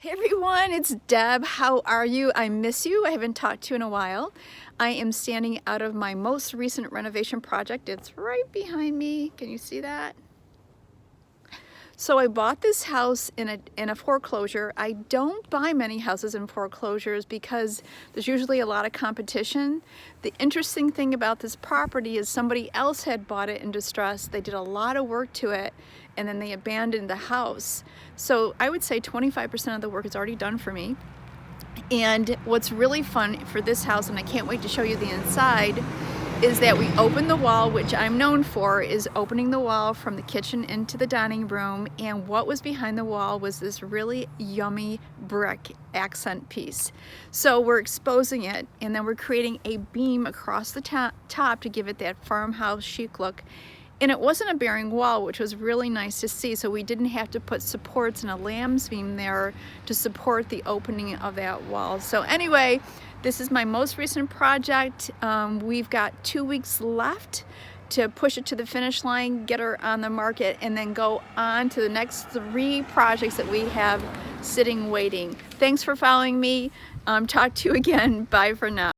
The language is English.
Hey everyone, it's Deb. How are you? I miss you. I haven't talked to you in a while. I am standing out of my most recent renovation project. It's right behind me. Can you see that? So I bought this house in a foreclosure. I don't buy many houses in foreclosures because there's usually a lot of competition. The interesting thing about this property is somebody else had bought it in distress. They did a lot of work to it and then they abandoned the house. So I would say 25% of the work is already done for me. And what's really fun for this house, and I can't wait to show you the inside, is that we opened the wall, which I'm known for, is opening the wall from the kitchen into the dining room, and what was behind the wall was this really yummy brick accent piece. So we're exposing it, and then we're creating a beam across the top to give it that farmhouse chic look. And it wasn't a bearing wall, which was really nice to see, so we didn't have to put supports and a lamb's beam there to support the opening of that wall. So anyway, this is my most recent project. We've got 2 weeks left to push it to the finish line, get her on the market, and then go on to the next 3 projects that we have sitting waiting. Thanks for following me. Talk to you again. Bye for now.